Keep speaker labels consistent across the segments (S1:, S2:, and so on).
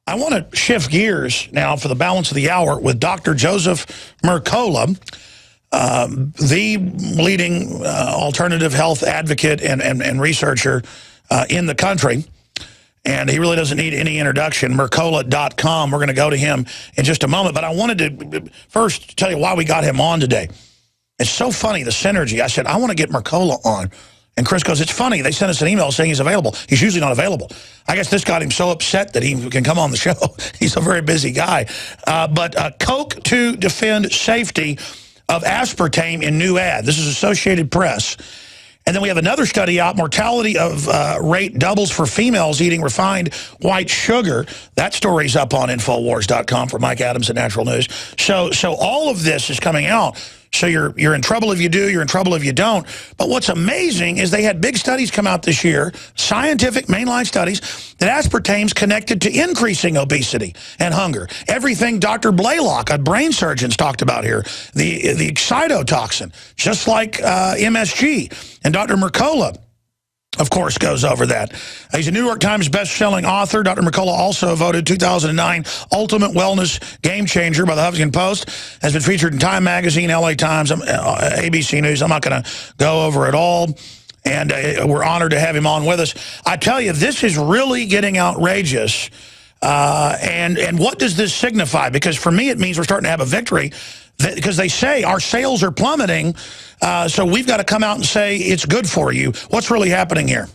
S1: I want to shift gears now for the balance of the hour with Dr. Joseph Mercola, the leading alternative health advocate and researcher in the country. And he really doesn't need any introduction. Mercola.com. We're going to go to him in just a moment. But I wanted to first tell you why we got him on today. It's so funny, the synergy. I said, I want to get Mercola on. And Chris goes, it's funny. They sent us an email saying he's available. He's usually not available. I guess this got him so upset that he can come on the show. He's a very busy guy. But Coke to defend safety of aspartame in new ad. This is Associated Press. And then we have another study out, mortality of rate doubles for females eating refined white sugar. That story's up on Infowars.com for Mike Adams at Natural News. So all of this is coming out. So you're in trouble if you do, you're in trouble if you don't. But what's amazing is they had big studies come out this year, scientific mainline studies, that aspartame's connected to increasing obesity and hunger. Everything Dr. Blaylock, a brain surgeon's talked about here, the excitotoxin, just like MSG. And Dr. Mercola, of course, goes over that. He's a New York Times best-selling author. Dr. Mercola also voted 2009 Ultimate Wellness Game Changer by the Huffington Post. Has been featured in Time Magazine, LA Times, ABC News. I'm not going to go over it all. And we're honored to have him on with us. I tell you, this is really getting outrageous. And what does this signify? Because for me, it means we're starting to have a victory. Because they say our sales are plummeting, so we've got to come out and say it's good for you. What's really happening here?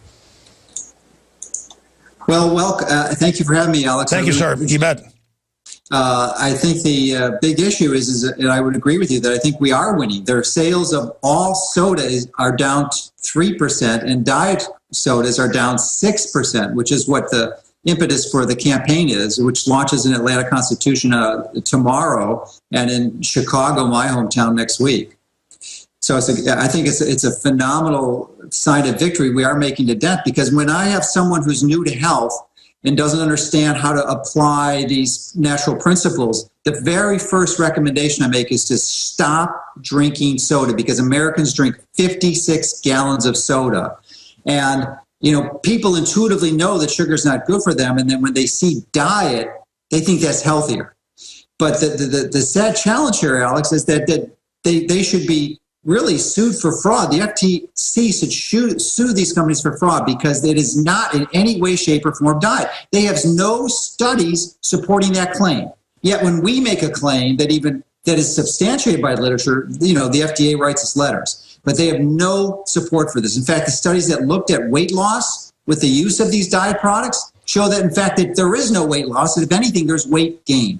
S2: Well, thank you for having me, Alex.
S1: Thank you, sir. You bet.
S2: I think the big issue is, and I would agree with you, that I think we are winning. Their sales of all sodas are down 3%, and diet sodas are down 6%, which is what the impetus for the campaign is, which launches in Atlanta Constitution tomorrow, and in Chicago, my hometown, next week. So I think it's a phenomenal sign of victory. We are making a dent, because when I have someone who's new to health and doesn't understand how to apply these natural principles, the very first recommendation I make is to stop drinking soda, because Americans drink 56 gallons of soda. And people intuitively know that sugar is not good for them, and then when they see diet, they think that's healthier. But the sad challenge here, Alex, is that they should be really sued for fraud. The FTC should sue these companies for fraud, because it is not in any way, shape, or form diet. They have no studies supporting that claim. Yet when we make a claim that is substantiated by literature, the FDA writes us letters. But they have no support for this. In fact, the studies that looked at weight loss with the use of these diet products show that, in fact, that there is no weight loss, and if anything, there's weight gain.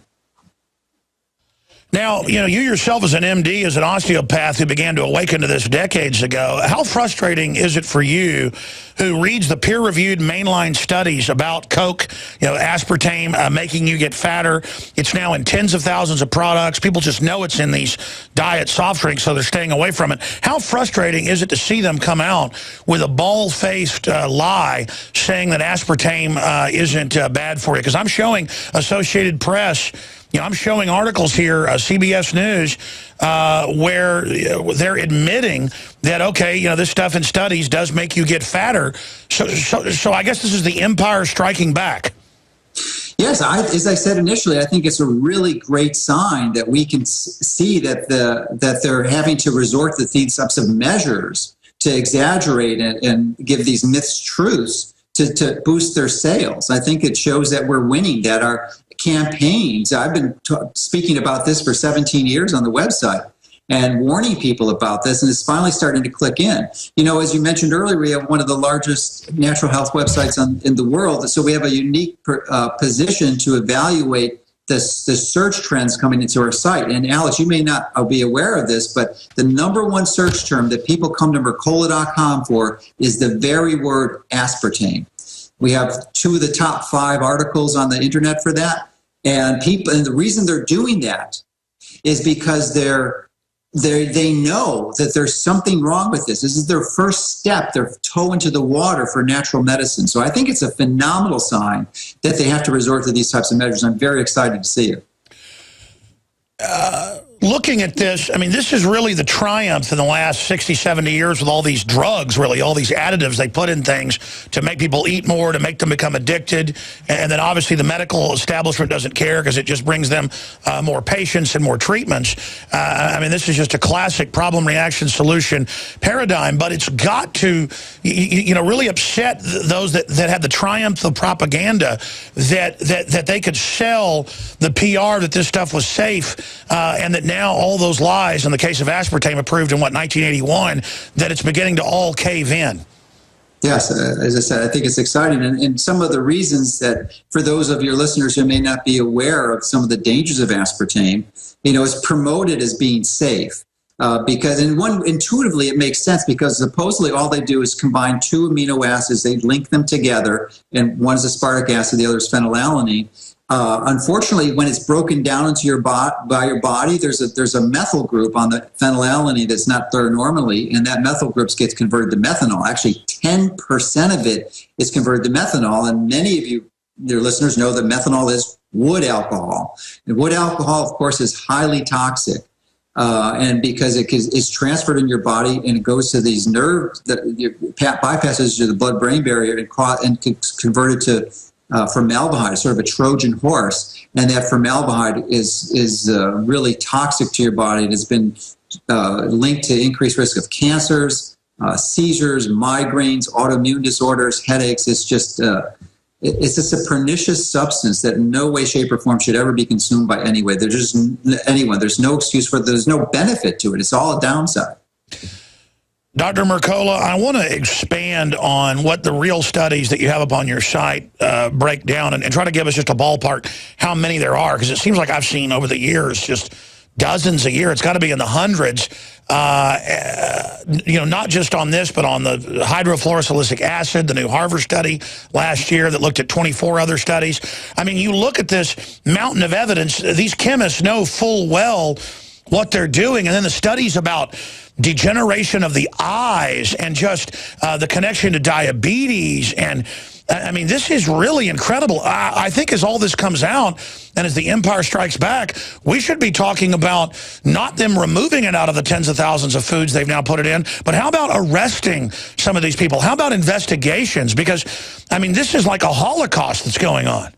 S1: Now, you yourself as an MD, as an osteopath who began to awaken to this decades ago, how frustrating is it for you, who reads the peer-reviewed mainline studies about Coke, aspartame making you get fatter? It's now in tens of thousands of products. People just know it's in these diet soft drinks, so they're staying away from it. How frustrating is it to see them come out with a bald-faced lie saying that aspartame isn't bad for you? Because I'm showing Associated Press, I'm showing articles here, CBS News, where they're admitting that, okay, this stuff in studies does make you get fatter. So I guess this is the empire striking back.
S2: Yes, as I said initially, I think it's a really great sign that we can see that they're having to resort to these types of measures to exaggerate and give these myths truths to boost their sales. I think it shows that we're winning, that our campaigns, I've been speaking about this for 17 years on the website and warning people about this, and it's finally starting to click in. As you mentioned earlier, we have one of the largest natural health websites in the world, so we have a unique position to evaluate the search trends coming into our site. And Alex, you may not be aware of this, but the #1 search term that people come to Mercola.com for is the very word aspartame. We have 2 of the top 5 articles on the internet for that. And the reason they're doing that is because they know that there's something wrong with this. This is their first step, their toe into the water for natural medicine. So I think it's a phenomenal sign that they have to resort to these types of measures. I'm very excited to see it.
S1: looking at this, I mean, this is really the triumph in the last 60, 70 years with all these drugs, really, all these additives they put in things to make people eat more, to make them become addicted. And then obviously the medical establishment doesn't care because it just brings them more patients and more treatments. I mean, this is just a classic problem, reaction, solution paradigm, but it's got to, really upset those that had the triumph of propaganda that they could sell the PR that this stuff was safe, and that now all those lies, in the case of aspartame, approved in, 1981, that it's beginning to all cave in.
S2: Yes, as I said, I think it's exciting. And some of the reasons that, for those of your listeners who may not be aware of some of the dangers of aspartame, it's promoted as being safe. Because intuitively it makes sense, because supposedly all they do is combine two amino acids, they link them together, and one is aspartic acid, the other is phenylalanine. Unfortunately, when it's broken down into by your body, there's a methyl group on the phenylalanine that's not there normally, and that methyl group gets converted to methanol. Actually, 10% of it is converted to methanol, and many of you, your listeners, know that methanol is wood alcohol. And wood alcohol, of course, is highly toxic. And because it's transferred in your body and it goes to these nerves that bypasses the blood-brain barrier and converted to formaldehyde, sort of a Trojan horse. And that formaldehyde is really toxic to your body. It has been linked to increased risk of cancers, seizures, migraines, autoimmune disorders, headaches. It's just a pernicious substance that in no way, shape, or form should ever be consumed by anyone. There's no excuse for it. There's no benefit to it. It's all a downside.
S1: Dr. Mercola, I want to expand on what the real studies that you have up on your site break down, and try to give us just a ballpark how many there are, because it seems like I've seen over the years just dozens a year. It's got to be in the hundreds, not just on this, but on the hydrofluorosilicic acid, the new Harvard study last year that looked at 24 other studies. I mean, you look at this mountain of evidence, these chemists know full well what they're doing, and then the studies about degeneration of the eyes and just the connection to diabetes. And I mean, this is really incredible. I think as all this comes out and as the empire strikes back, we should be talking about not them removing it out of the tens of thousands of foods they've now put it in, but how about arresting some of these people? How about investigations? Because, I mean, this is like a Holocaust that's going on.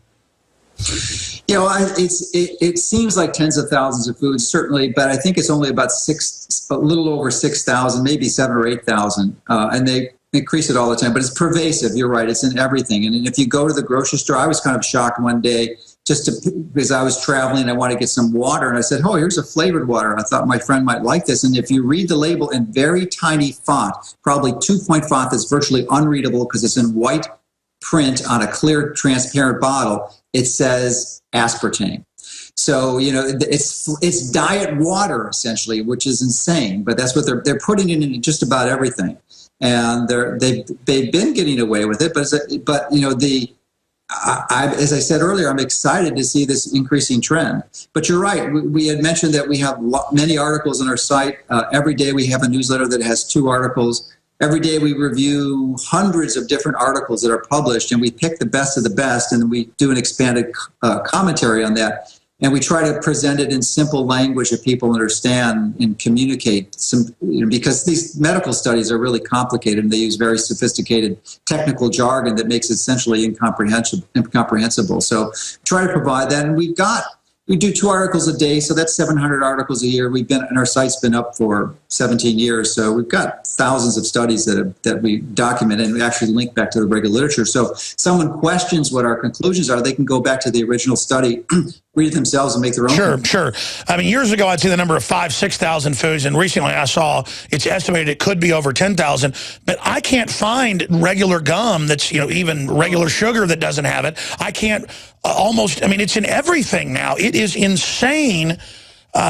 S2: It seems like tens of thousands of foods, certainly, but I think it's only about a little over 6,000, maybe 7,000 or 8,000, and they increase it all the time. But it's pervasive. You're right; it's in everything. And if you go to the grocery store, I was kind of shocked one day because I was traveling. I wanted to get some water, and I said, "Oh, here's a flavored water." I thought my friend might like this. And if you read the label in very tiny font, probably 2-point font that's virtually unreadable because it's in white print on a clear, transparent bottle, it says aspartame. So, it's diet water essentially, which is insane, but that's what they're putting it in just about everything. And they've been getting away with it, but as I said earlier, I'm excited to see this increasing trend. But you're right. We had mentioned that we have many articles on our site. Every day we have a newsletter that has 2 articles. Every day we review hundreds of different articles that are published, and we pick the best of the best, and then we do an expanded commentary on that. And we try to present it in simple language that people understand and communicate because these medical studies are really complicated, and they use very sophisticated technical jargon that makes it essentially incomprehensible. So try to provide that. And we do 2 articles a day, so that's 700 articles a year. And our site's been up for 17 years, so we've got thousands of studies that we document, and we actually link back to the regular literature. So if someone questions what our conclusions are, they can go back to the original study, read it themselves, and make their own.
S1: Sure. I mean, years ago, I'd see the number of 5,000, 6,000 foods, and recently I saw it's estimated it could be over 10,000. But I can't find regular gum that's, even regular sugar that doesn't have it. I can't it's in everything now. It is insane.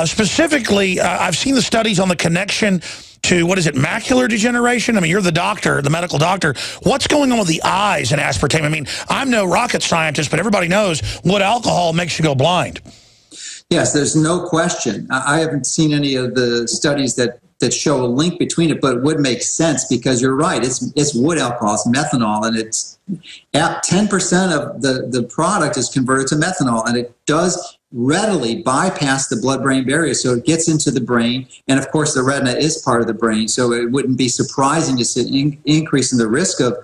S1: Specifically, I've seen the studies on the connection to, macular degeneration? I mean, you're the doctor, the medical doctor. What's going on with the eyes in aspartame? I mean, I'm no rocket scientist, but everybody knows wood alcohol makes you go blind.
S2: Yes, there's no question. I haven't seen any of the studies that show a link between it, but it would make sense because you're right. It's wood alcohol, it's methanol, and it's at 10% of the product is converted to methanol, and it does readily bypass the blood-brain barrier, so it gets into the brain. And of course, the retina is part of the brain, so it wouldn't be surprising to see an increase in the risk of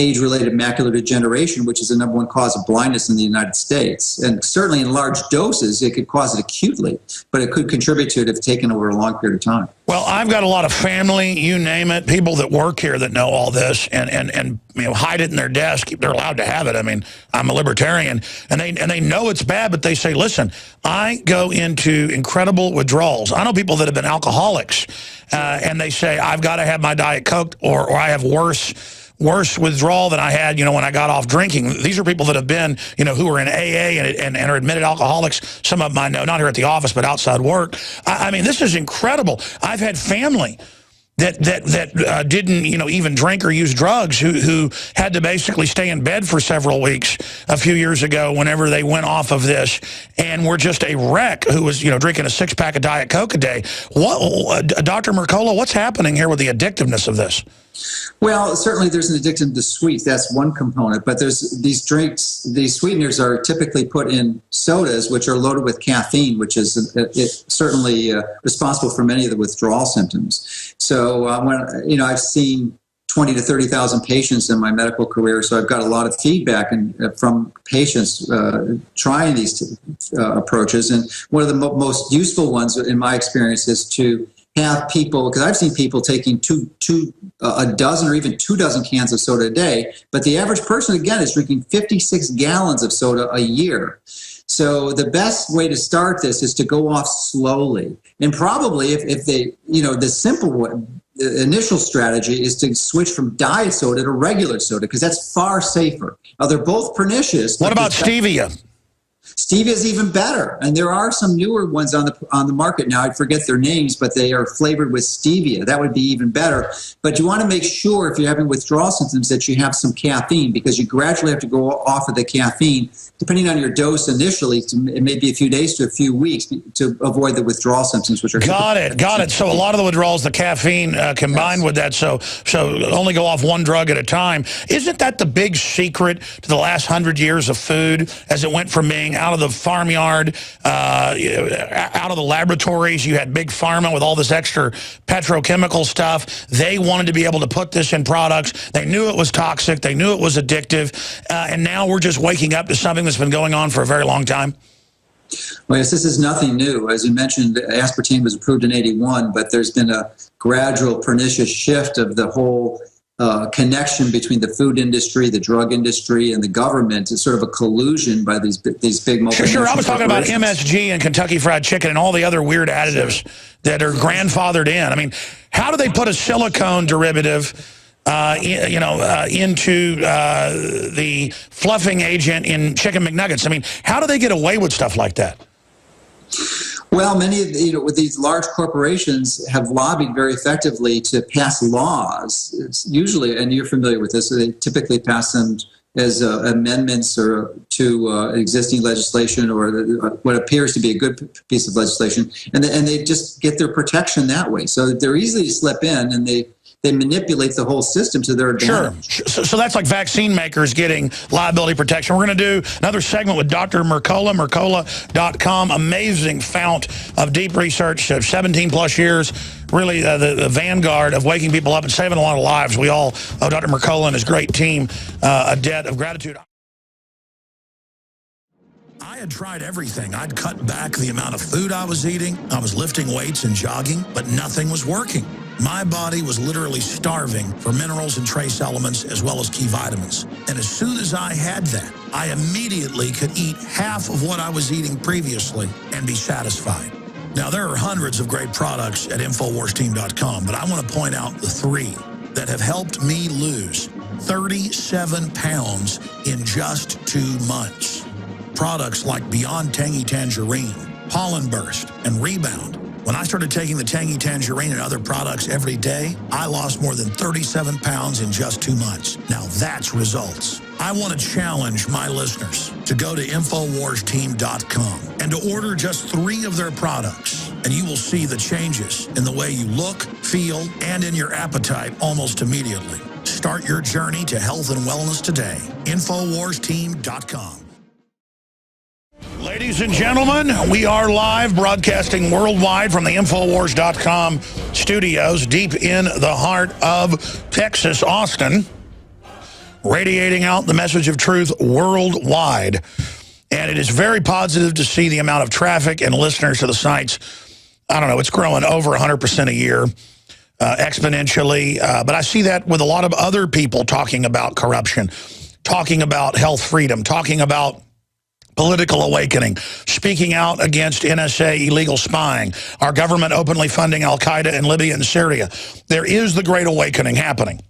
S2: age-related macular degeneration, which is the #1 cause of blindness in the United States. And certainly in large doses, it could cause it acutely, but it could contribute to it if taken over a long period of time.
S1: Well, I've got a lot of family, you name it, people that work here that know all this and you know, hide it in their desk. They're allowed to have it. I mean, I'm a libertarian, and they know it's bad, but they say, listen, I go into incredible withdrawals. I know people that have been alcoholics, and they say, I've got to have my Diet Coke, or I have worse withdrawal than I had, you know, when I got off drinking. These are people that have been, you know, who are in AA and are admitted alcoholics. Some of them I know, not here at the office, but outside work. I mean, this is incredible. I've had family that didn't, you know, even drink or use drugs, who had to basically stay in bed for several weeks a few years ago whenever they went off of this, and were just a wreck, who was, you know, drinking a 6-pack of Diet Coke a day. What, Dr. Mercola, what's happening here with the addictiveness of this?
S2: Well, certainly there's an addiction to sweets. That's one component. But there's these drinks, these sweeteners are typically put in sodas, which are loaded with caffeine, which is certainly responsible for many of the withdrawal symptoms. So when, you know, I've seen 20 to 30,000 patients in my medical career, so I've got a lot of feedback from patients trying these approaches. And one of the most useful ones, in my experience, is to have people, because I've seen people taking a dozen or even 2 dozen cans of soda a day, but the average person, again, is drinking 56 gallons of soda a year. So the best way to start this is to go off slowly. And probably if they, you know, the simple one, the initial strategy is to switch from diet soda to regular soda, because that's far safer. Now, they're both pernicious.
S1: What about stevia?
S2: Stevia is even better, and there are some newer ones on the market now. I forget their names, but they are flavored with stevia. That would be even better. But you want to make sure, if you're having withdrawal symptoms, that you have some caffeine, because you gradually have to go off of the caffeine, depending on your dose initially. It may be a few days to a few weeks to avoid the withdrawal symptoms, which are
S1: got it. So a lot of the withdrawals, the caffeine combined with that. So only go off one drug at a time. Isn't that the big secret to the last 100 years of food, as it went from being out of the farmyard, out of the laboratories? You had big pharma with all this extra petrochemical stuff. They wanted to be able to put this in products. They knew it was toxic. They knew it was addictive. And now we're just waking up to something that's been going on for a very long time.
S2: Well, yes, this is nothing new. As you mentioned, aspartame was approved in '81, but there's been a gradual pernicious shift of the whole connection between the food industry, the drug industry, and the government. Is sort of a collusion by these big multinational
S1: Sure, I was talking about
S2: corporations.
S1: MSG and Kentucky Fried Chicken and all the other weird additives that are grandfathered in. I mean, how do they put a silicone derivative into the fluffing agent in Chicken McNuggets? I mean, how do they get away with stuff like that?
S2: Well, many of with these large corporations have lobbied very effectively to pass laws. It's usually, and you're familiar with this, so they typically pass them as amendments or to existing legislation, or what appears to be a good piece of legislation, and they just get their protection that way. So they're easy to slip in, and they manipulate the whole system to their advantage.
S1: Sure. So that's like vaccine makers getting liability protection. We're going to do another segment with Dr. Mercola, Mercola.com, amazing fount of deep research, 17 plus years, really the vanguard of waking people up and saving a lot of lives. We all owe Dr. Mercola and his great team a debt of gratitude. I had tried everything. I'd cut back the amount of food I was eating. I was lifting weights and jogging, but nothing was working. My body was literally starving for minerals and trace elements, as well as key vitamins. And as soon as I had that, I immediately could eat half of what I was eating previously and be satisfied. Now, there are hundreds of great products at InfoWarsTeam.com, but I want to point out the 3 that have helped me lose 37 pounds in just 2 months. Products like Beyond Tangy Tangerine, Pollen Burst, and Rebound. When I started taking the Tangy Tangerine and other products every day, I lost more than 37 pounds in just 2 months. Now that's results. I want to challenge my listeners to go to InfoWarsTeam.com and to order just 3 of their products, and you will see the changes in the way you look, feel, and in your appetite almost immediately. Start your journey to health and wellness today. InfoWarsTeam.com. Ladies Ladies and gentlemen, we are live broadcasting worldwide from the Infowars.com studios deep in the heart of Texas, Austin, radiating out the message of truth worldwide. And it is very positive to see the amount of traffic and listeners to the sites. I don't know, it's growing over 100% a year, exponentially. But I see that with a lot of other people talking about corruption, talking about health freedom, talking about political awakening, speaking out against NSA illegal spying, our government openly funding al-Qaeda in Libya and Syria. There is the great awakening happening.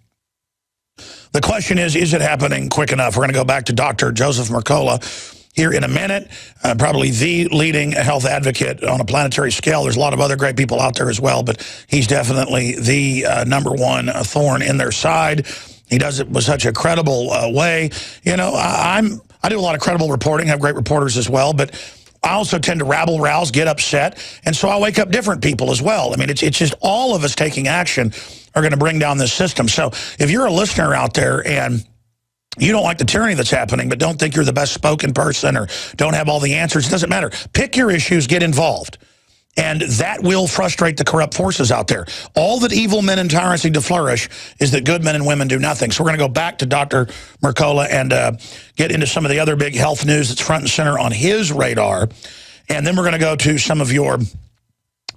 S1: The question is it happening quick enough? We're going to go back to Dr. Joseph Mercola here in a minute, probably the leading health advocate on a planetary scale. There's a lot of other great people out there as well, but he's definitely the number one thorn in their side. He does it with such a credible way. You know, I do a lot of credible reporting, have great reporters as well, but I also tend to rabble-rouse, get upset, and so I wake up different people as well. I mean, it's just all of us taking action are going to bring down this system. So if you're a listener out there and you don't like the tyranny that's happening, but don't think you're the best spoken person or don't have all the answers, it doesn't matter. Pick your issues, get involved. And that will frustrate the corrupt forces out there. All that evil men and tyrants need to flourish is that good men and women do nothing. So we're going to go back to Dr. Mercola and get into some of the other big health news that's front and center on his radar. And then we're going to go to some of your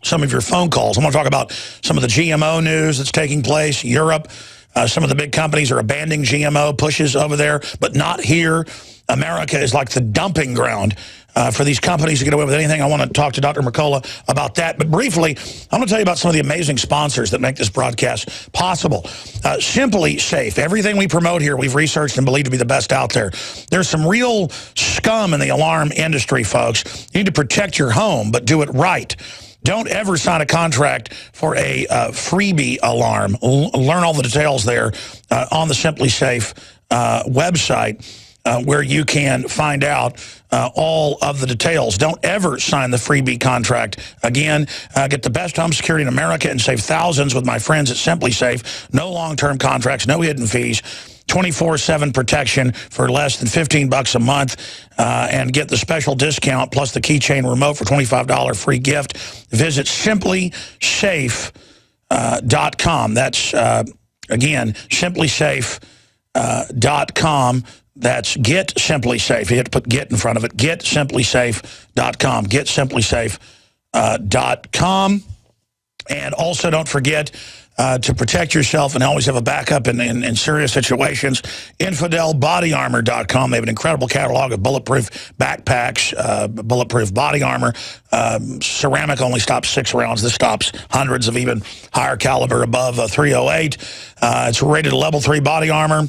S1: phone calls. I want to talk about some of the GMO news that's taking place. Europe, some of the big companies are abandoning GMO pushes over there, but not here. America is like the dumping ground for these companies to get away with anything. I want to talk to Dr. Mercola about that. But briefly, I'm going to tell you about some of the amazing sponsors that make this broadcast possible. Simply Safe. Everything we promote here, we've researched and believe to be the best out there. There's some real scum in the alarm industry, folks. You need to protect your home, but do it right. Don't ever sign a contract for a freebie alarm. Learn all the details there on the Simply Safe website. Where you can find out all of the details. Don't ever sign the freebie contract. Again, get the best home security in America and save thousands with my friends at Simply Safe. No long-term contracts, no hidden fees, 24/7 protection for less than $15 a month, and get the special discount plus the keychain remote for $25 free gift. Visit simplysafe.com. That's, again, simplysafe.com. That's Get Simply Safe. You have to put get in front of it. GetSimplySafe.com. GetSimplySafe.com. And also don't forget to protect yourself and always have a backup in serious situations. InfidelBodyArmor.com. They have an incredible catalog of bulletproof backpacks, bulletproof body armor. Ceramic only stops 6 rounds. This stops hundreds of even higher caliber above 308. It's rated a level 3 body armor.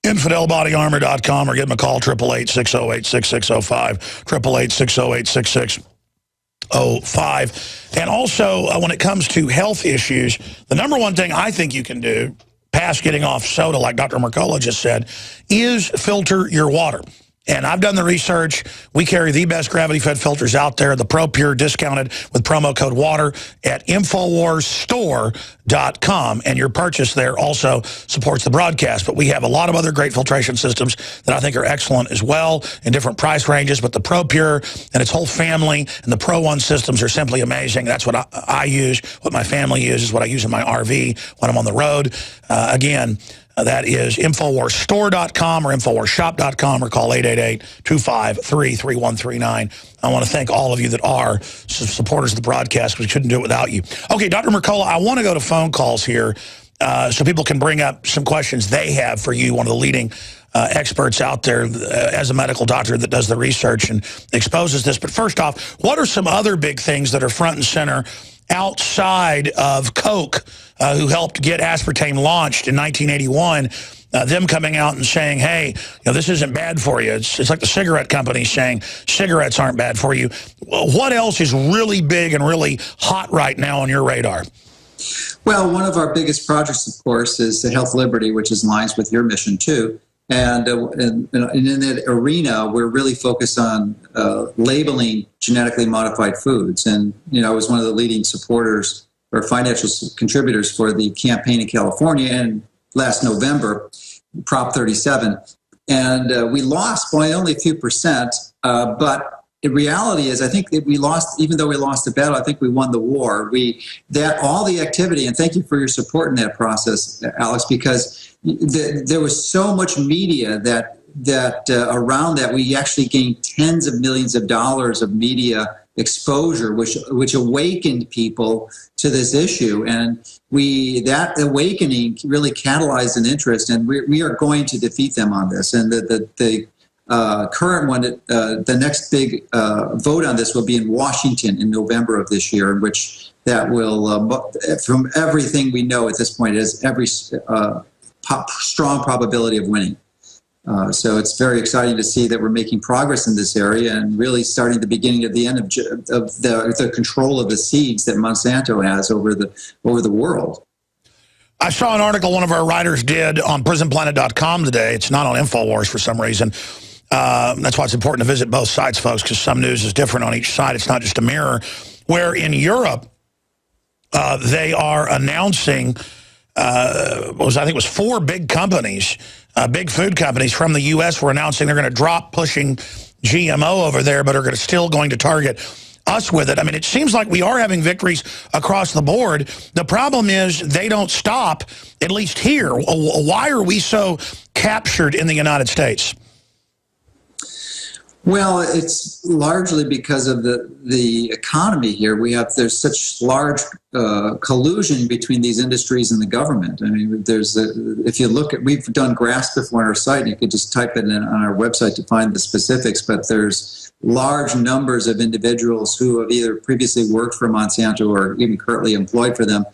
S1: InfidelBodyArmor.com, or give them a call, 888-608-6605, 888-608-6605. And also, when it comes to health issues, the number one thing I think you can do, past getting off soda, like Dr. Mercola just said, is filter your water. And I've done the research. We carry the best gravity-fed filters out there, the Pro Pure, discounted with promo code WATER at InfoWarsStore.com. And your purchase there also supports the broadcast. But we have a lot of other great filtration systems that I think are excellent as well in different price ranges. But the Pro Pure and its whole family and the Pro One systems are simply amazing. That's what I use, what my family uses, what I use in my RV when I'm on the road. Again, that is InfoWarsStore.com or InfoWarsShop.com, or call 888-253-3139. I want to thank all of you that are supporters of the broadcast. We couldn't do it without you. Okay, Dr. Mercola, I want to go to phone calls here so people can bring up some questions they have for you, one of the leading experts out there as a medical doctor that does the research and exposes this. But first off, what are some other big things that are front and center outside of Coke, who helped get aspartame launched in 1981, them coming out and saying, hey, this isn't bad for you. It's like the cigarette companies saying cigarettes aren't bad for you. What else is really big and really hot right now on your radar?
S2: Well, one of our biggest projects, of course, is the Health Liberty, which aligns with your mission, too. And in that arena, we're really focused on labeling genetically modified foods. And, I was one of the leading supporters or financial contributors for the campaign in California and last November, Prop 37. And we lost by only a few percent, but the reality is, I think that we lost, even though we lost the battle, I think we won the war. That all the activity, and thank you for your support in that process, Alex, because there was so much media that around that. We actually gained tens of millions of dollars of media exposure, which awakened people to this issue, and that awakening really catalyzed an interest, and we are going to defeat them on this. And the current one, the next big vote on this will be in Washington in November of this year, in which that will, from everything we know at this point, is every strong probability of winning. So it's very exciting to see that we're making progress in this area and really starting the beginning of the end of the control of the seeds that Monsanto has over the world.
S1: I saw an article one of our writers did on prisonplanet.com today. It's not on InfoWars for some reason. That's why it's important to visit both sites, folks, because some news is different on each side. It's not just a mirror. Where in Europe, they are announcing, I think it was 4 big companies, big food companies from the U.S. were announcing they're going to drop pushing GMO over there, but are still going to target us with it. I mean, it seems like we are having victories across the board. The problem is they don't stop, at least here. Why are we so captured in the United States?
S2: Well, it's largely because of the economy here. There's such large collusion between these industries and the government. I mean, if you look at, we've done graphs before on our site, and you could just type it in on our website to find the specifics, but there's large numbers of individuals who have either previously worked for Monsanto or even currently employed for them,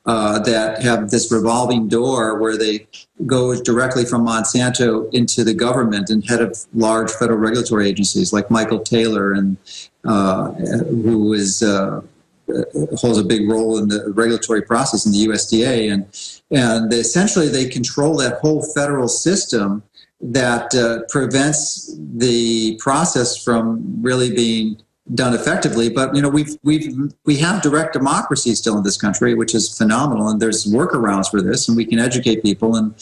S2: that have this revolving door where they go directly from Monsanto into the government and head of large federal regulatory agencies like Michael Taylor, and who holds a big role in the regulatory process in the USDA, and essentially they control that whole federal system that prevents the process from really being done effectively. But we have direct democracy still in this country, which is phenomenal, and there's workarounds for this, and we can educate people, and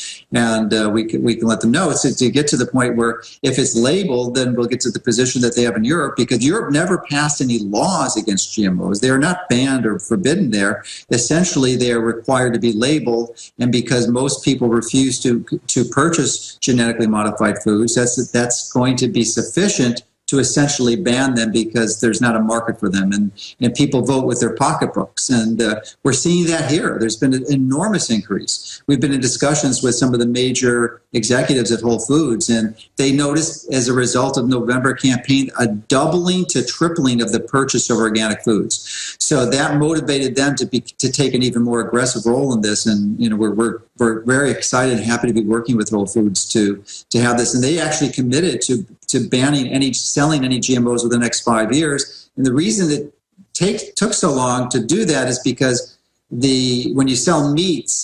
S2: we can let them know. It's to get to the point where if it's labeled, then we'll get to the position that they have in Europe, because Europe never passed any laws against GMOs. They are not banned or forbidden there. Essentially, they are required to be labeled, and because most people refuse to purchase genetically modified foods, that's going to be sufficient to essentially ban them, because there's not a market for them, and people vote with their pocketbooks. And we're seeing that here. There's been an enormous increase. We've been in discussions with some of the major executives at Whole Foods, and they noticed, as a result of November campaign, a doubling to tripling of the purchase of organic foods. So that motivated them to take an even more aggressive role in this. And we're very excited and happy to be working with Whole Foods to have this. And they actually committed to banning selling any GMOs within the next 5 years. And the reason it took so long to do that is because when you sell meats,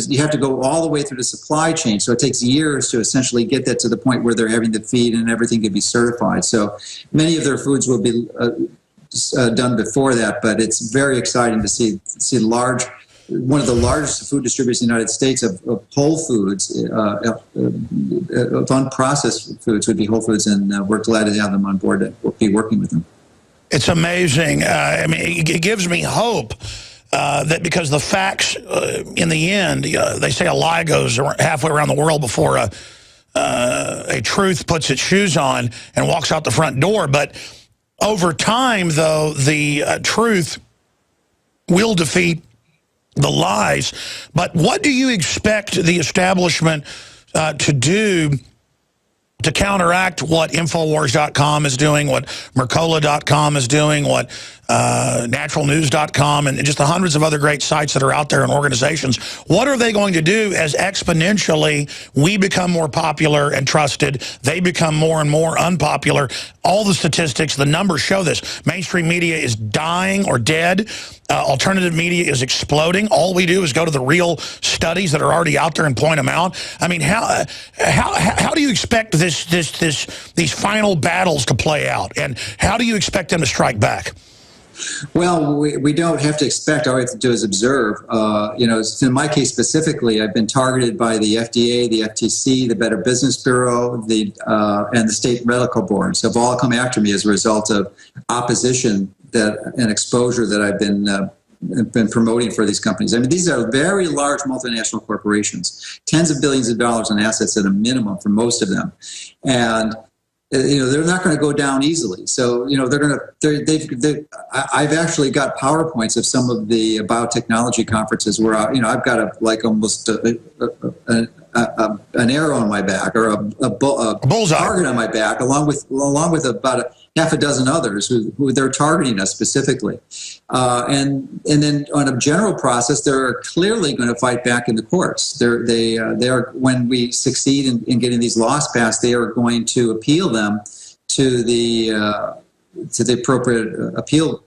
S2: you have to go all the way through the supply chain. So it takes years to essentially get that to the point where they're having the feed and everything can be certified. So many of their foods will be done before that, but it's very exciting to see one of the largest food distributors in the United States of whole foods, of unprocessed foods, would be Whole Foods, and we're glad to have them on board to be working with them.
S1: It's amazing. I mean, it gives me hope that, because the facts, in the end, they say a lie goes halfway around the world before a truth puts its shoes on and walks out the front door. But over time, though, the truth will defeat the lies. But what do you expect the establishment to do to counteract what Infowars.com is doing, what Mercola.com is doing, what naturalnews.com, and just the hundreds of other great sites that are out there and organizations? What are they going to do as exponentially we become more popular and trusted, they become more and more unpopular? All the statistics, the numbers show this. Mainstream media is dying or dead. Alternative media is exploding. All we do is go to the real studies that are already out there and point them out. I mean, how do you expect these final battles to play out, and how do you expect them to strike back?
S2: Well, we don't have to expect. All we have to do is observe. In my case specifically, I've been targeted by the FDA, the FTC, the Better Business Bureau, and the state medical boards have all come after me as a result of opposition and exposure that I've been promoting for these companies. I mean, these are very large multinational corporations, tens of billions of dollars in assets at a minimum for most of them, and they're not going to go down easily. So, I've actually got PowerPoints of some of the biotechnology conferences where, I've got almost an arrow on my back or a
S1: bullseye
S2: target on my back, along with about half a dozen others who they're targeting us specifically. And then on a general process, they're clearly going to fight back in the courts. They are, when we succeed in getting these laws passed, they are going to appeal them to the appropriate appeal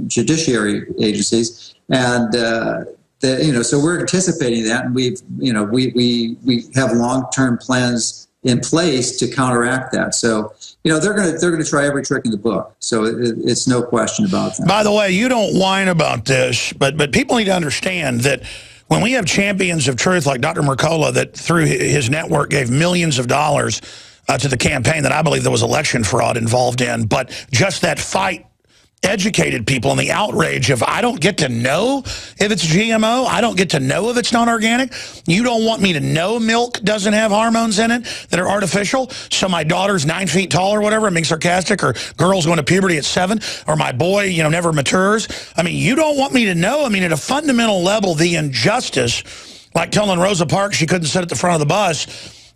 S2: judiciary agencies, and so we're anticipating that, and we have long-term plans in place to counteract that. So, they're going to try every trick in the book. So it's no question about that.
S1: By the way, you don't whine about this, but people need to understand that when we have champions of truth like Dr. Mercola that through his network gave millions of dollars to the campaign that I believe there was election fraud involved in, but just that fight educated people on the outrage of, I don't get to know if it's GMO. I don't get to know if it's non-organic. You don't want me to know milk doesn't have hormones in it that are artificial. So my daughter's 9 feet tall or whatever. I'm being sarcastic. Or girls going to puberty at 7. Or my boy, never matures. I mean, you don't want me to know. I mean, at a fundamental level, the injustice, like telling Rosa Parks she couldn't sit at the front of the bus,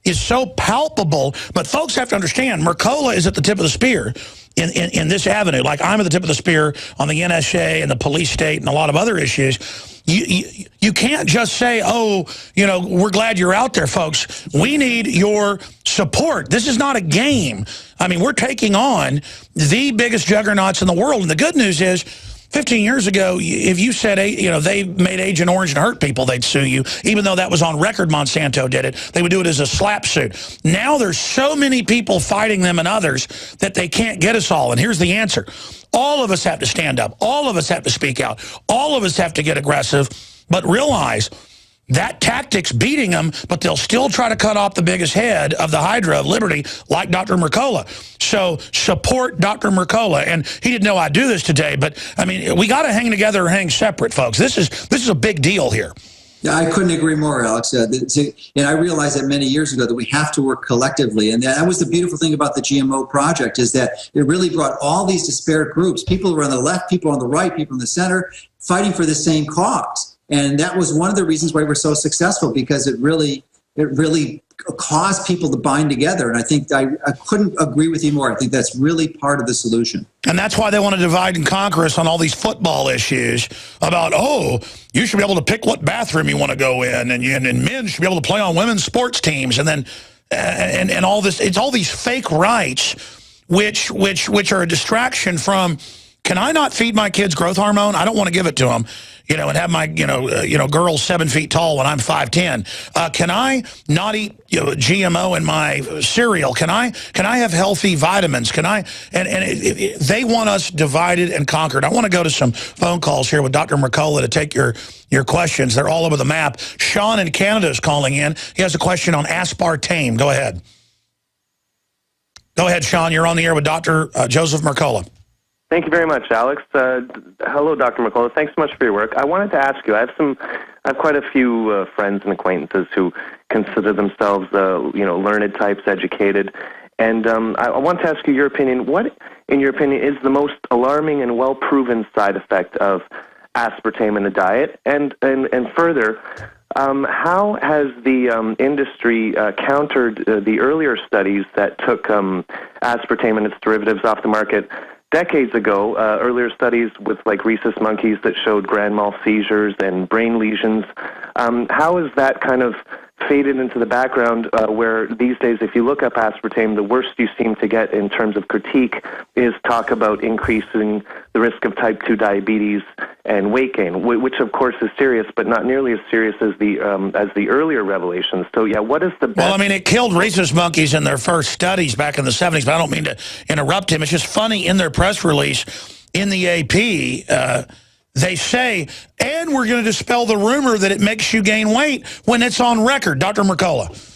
S1: is so palpable. But folks have to understand, Mercola is at the tip of the spear in this avenue. Like I'm at the tip of the spear on the NSA and the police state and a lot of other issues. You can't just say, we're glad you're out there, folks. We need your support. This is not a game. I mean, we're taking on the biggest juggernauts in the world. And the good news is, 15 years ago, if you said, they made Agent Orange and hurt people, they'd sue you. Even though that was on record, Monsanto did it. They would do it as a slap suit. Now there's so many people fighting them and others that they can't get us all. And here's the answer. All of us have to stand up. All of us have to speak out. All of us have to get aggressive. But realize that tactic's beating them, but they'll still try to cut off the biggest head of the Hydra of Liberty, like Dr. Mercola. So support Dr. Mercola. And he didn't know I'd do this today, but I mean, we got to hang together or hang separate, folks. This is a big deal here.
S2: Yeah, I couldn't agree more, Alex. And I realized that many years ago that we have to work collectively. And that was the beautiful thing about the GMO project, is that it really brought all these disparate groups, people who are on the left, people on the right, people in the center, fighting for the same cause. And that was one of the reasons why we're so successful, because it really caused people to bind together. And I think I couldn't agree with you more. I think that's really part of the solution.
S1: And that's why they want to divide and conquer us on all these football issues about, you should be able to pick what bathroom you want to go in, and men should be able to play on women's sports teams, and then and all this. It's all these fake rights, which are a distraction from. Can I not feed my kids growth hormone? I don't want to give it to them, and have my, girl 7 feet tall when I'm 5'10". Can I not eat GMO in my cereal? Can I have healthy vitamins? Can I? And they want us divided and conquered. I want to go to some phone calls here with Dr. Mercola to take your questions. They're all over the map. Sean in Canada is calling in. He has a question on aspartame. Go ahead. Go ahead, Sean. You're on the air with Dr. Joseph Mercola.
S3: Thank you very much, Alex. Hello, Dr. Mercola. Thanks so much for your work. I wanted to ask you, I have quite a few friends and acquaintances who consider themselves, learned types, educated, and I want to ask you your opinion. What, in your opinion, is the most alarming and well-proven side effect of aspartame in the diet? And further, how has the industry countered the earlier studies that took aspartame and its derivatives off the market decades ago, earlier studies with rhesus monkeys that showed grand mal seizures and brain lesions? How has that kind of faded into the background where these days, if you look up aspartame, the worst you seem to get in terms of critique is talk about increasing the risk of type 2 diabetes and weight gain, which of course is serious, but not nearly as serious as the earlier revelations. So yeah, what is the best?
S1: Well, I mean, it killed rhesus monkeys in their first studies back in the 70s, but I don't mean to interrupt him. It's just funny, in their press release, in the AP, they say, and we're going to dispel the rumor that it makes you gain weight when it's on record. Dr. Mercola.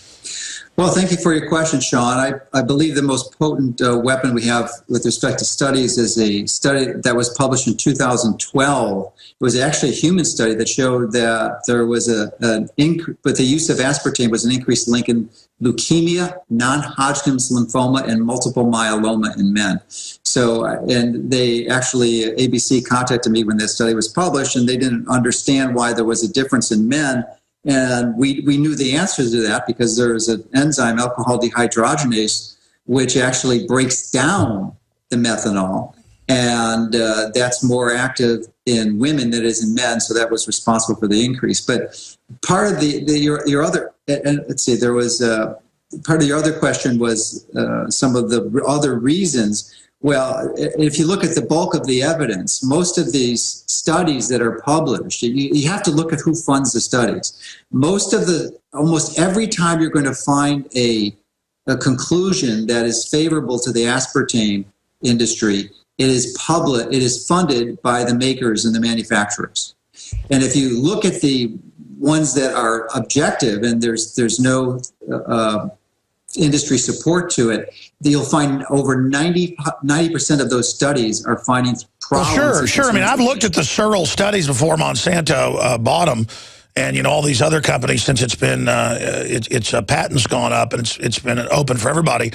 S2: Well, thank you for your question, Sean. I believe the most potent weapon we have with respect to studies is a study that was published in 2012. It was actually a human study that showed that there was with the use of aspartame was an increased link in leukemia, non-Hodgkin's lymphoma, and multiple myeloma in men. So, and they actually, ABC contacted me when this study was published, and they didn't understand why there was a difference in men. And we knew the answer to that because there is an enzyme, alcohol dehydrogenase, which actually breaks down the methanol. And that's more active in women than it is in men. So that was responsible for the increase. But part of your other, and let's see, there was part of your other question was some of the other reasons. Well, if you look at the bulk of the evidence, most of these studies that are published, you have to look at who funds the studies. Almost every time you're going to find a conclusion that is favorable to the aspartame industry, it is funded by the makers and the manufacturers. And if you look at the ones that are objective and there's no industry support to it, you'll find over 90% of those studies are finding problems.
S1: Well, sure. I mean, I've looked at the Searle studies before Monsanto bought them, and all these other companies since it's been its patent's gone up and it's been open for everybody.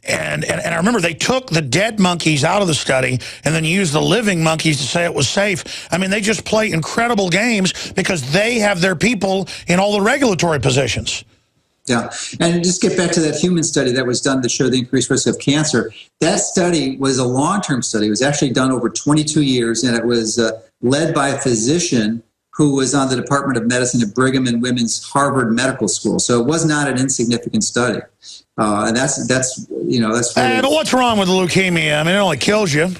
S1: And I remember they took the dead monkeys out of the study and then used the living monkeys to say it was safe. I mean, they just play incredible games because they have their people in all the regulatory positions.
S2: Yeah, and just get back to that human study that was done to show the increased risk of cancer. That study was a long-term study. It was actually done over 22 years, and it was led by a physician who was on the Department of Medicine at Brigham and Women's Harvard Medical School. So it was not an insignificant study, and that's really.
S1: But what's wrong with leukemia? I mean, it only kills you.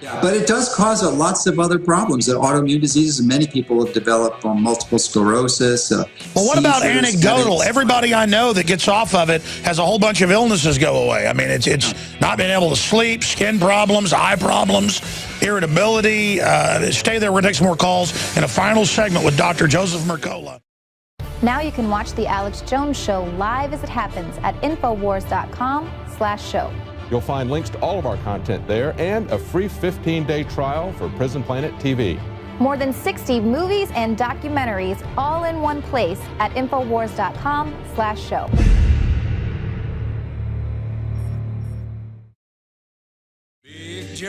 S2: Yeah, but it does cause lots of other problems. Autoimmune diseases, and many people have developed multiple sclerosis.
S1: Well, what about anecdotal?
S2: Headaches.
S1: Everybody I know that gets off of it has a whole bunch of illnesses go away. I mean, it's not being able to sleep, skin problems, eye problems, irritability. Stay there. We're going to take some more calls in a final segment with Dr. Joseph Mercola.
S4: Now you can watch The Alex Jones Show live as it happens at Infowars.com/show.
S5: You'll find links to all of our content there and a free 15-day trial for Prison Planet TV.
S4: More than 60 movies and documentaries all in one place at Infowars.com/show.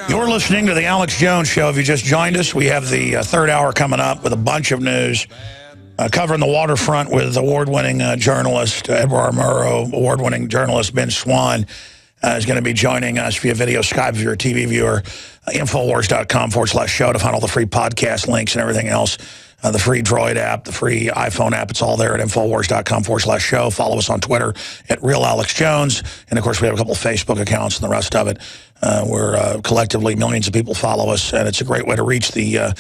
S1: You're listening to The Alex Jones Show. If you just joined us, we have the third hour coming up with a bunch of news covering the waterfront with award-winning journalist Edward Murrow, award-winning journalist Ben Swan. Is going to be joining us via video Skype if you're a TV viewer. Infowars.com/show to find all the free podcast links and everything else. The free Droid app, the free iPhone app, it's all there at Infowars.com/show. Follow us on Twitter at Real Alex Jones. And, of course, we have a couple of Facebook accounts and the rest of it. We're collectively, millions of people follow us, and it's a great way to reach the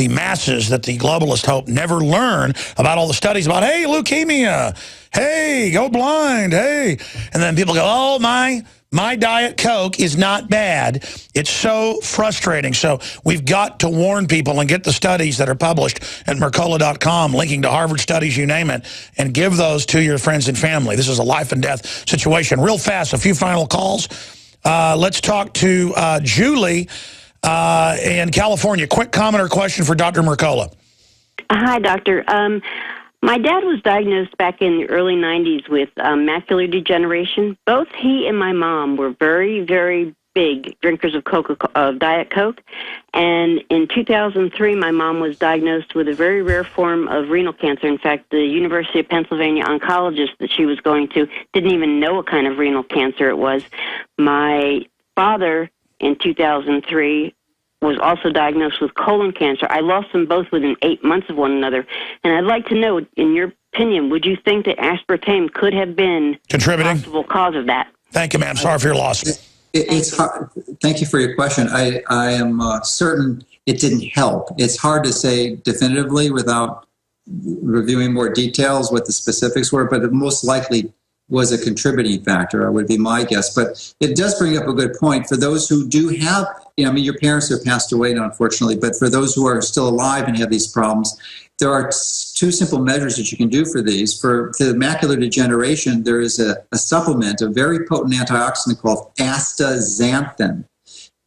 S1: masses that the globalists hope never learn about all the studies about, hey, leukemia, hey, go blind, hey. And then people go, oh, my Diet Coke is not bad. It's so frustrating. So we've got to warn people and get the studies that are published at Mercola.com, linking to Harvard studies, you name it, and give those to your friends and family. This is a life and death situation. Real fast, a few final calls. Let's talk to Julie in California. Quick comment or question for Dr. Mercola.
S6: Hi, doctor. My dad was diagnosed back in the early 90s with macular degeneration. Both he and my mom were very, very big drinkers of Diet Coke. And in 2003, my mom was diagnosed with a very rare form of renal cancer. In fact, the University of Pennsylvania oncologist that she was going to didn't even know what kind of renal cancer it was. My father, in 2003, was also diagnosed with colon cancer. I lost them both within 8 months of one another. And I'd like to know, in your opinion, would you think that aspartame could have been
S1: contributing?
S6: A possible cause of that?
S1: Thank you, ma'am. Sorry for your loss.
S2: It's hard. Thank you for your question. I am certain it didn't help. It's hard to say definitively without reviewing more details what the specifics were, but it most likely was a contributing factor, would be my guess. But it does bring up a good point for those who do have, I mean, your parents have passed away now, unfortunately, but for those who are still alive and have these problems, there are two simple measures that you can do for these. For the macular degeneration, there is a supplement, a very potent antioxidant called astaxanthin.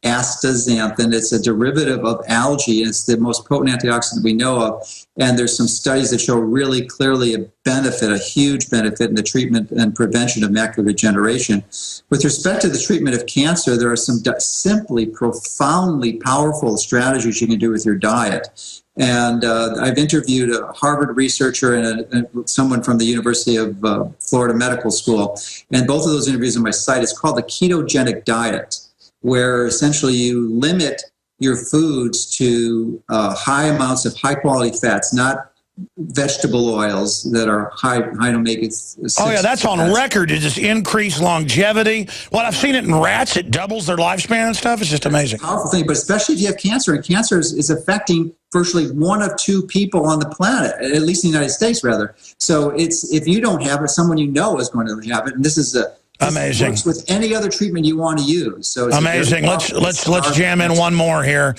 S2: Astaxanthin. It's a derivative of algae, and it's the most potent antioxidant we know of. And there's some studies that show really clearly a benefit, a huge benefit in the treatment and prevention of macular degeneration. With respect to the treatment of cancer, there are some simply profoundly powerful strategies you can do with your diet. And I've interviewed a Harvard researcher and someone from the University of Florida Medical School. And both of those interviews on my site. It's called the ketogenic diet, where essentially you limit your foods to high amounts of high-quality fats, not vegetable oils that are high in omega-6.
S1: Oh, yeah, that's on record. It just increased longevity. Well, I've seen it in rats. It doubles their lifespan and stuff. It's just amazing.
S2: Powerful thing, but especially if you have cancer, and cancer is affecting virtually 1 of 2 people on the planet, at least in the United States, rather. So it's if you don't have it, someone you know is going to have it, and this is amazing. Works with any other treatment you want to use. So it's
S1: amazing. Let's jam in one more here.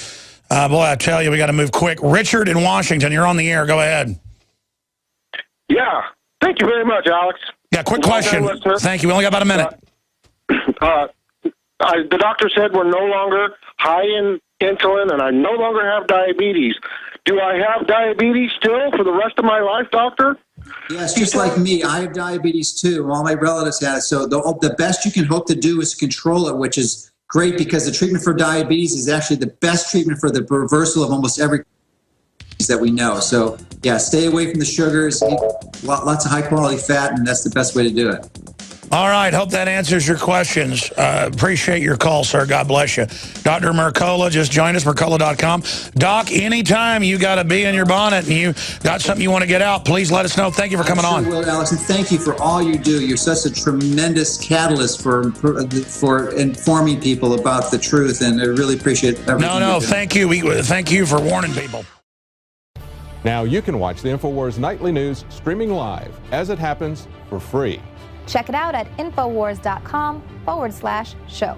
S1: Boy, I tell you, we got to move quick. Richard in Washington, you're on the air. Go ahead.
S7: Yeah. Thank you very much, Alex.
S1: Yeah, quick question. Thank you. We only got about a minute.
S7: The doctor said we're no longer high in insulin, and I no longer have diabetes. Do I have diabetes still for the rest of my life, doctor?
S2: Yes, just like me. I have diabetes too. All my relatives have it. So the best you can hope to do is control it, which is great because the treatment for diabetes is actually the best treatment for the reversal of almost every disease that we know. So, yeah, stay away from the sugars, eat lots of high-quality fat, and that's the best way to do it.
S1: All right. Hope that answers your questions. Appreciate your call, sir. God bless you. Dr. Mercola, just join us, Mercola.com. Doc, anytime you got a bee in your bonnet and you got something you want to get out, please let us know. Thank you for coming on.
S2: Will, Alex, and thank you for all you do. You're such a tremendous catalyst for informing people about the truth, and I really appreciate everything.
S1: No, thank you. Thank you for warning people.
S5: Now you can watch the InfoWars Nightly News streaming live as it happens for free.
S4: Check it out at Infowars.com/show.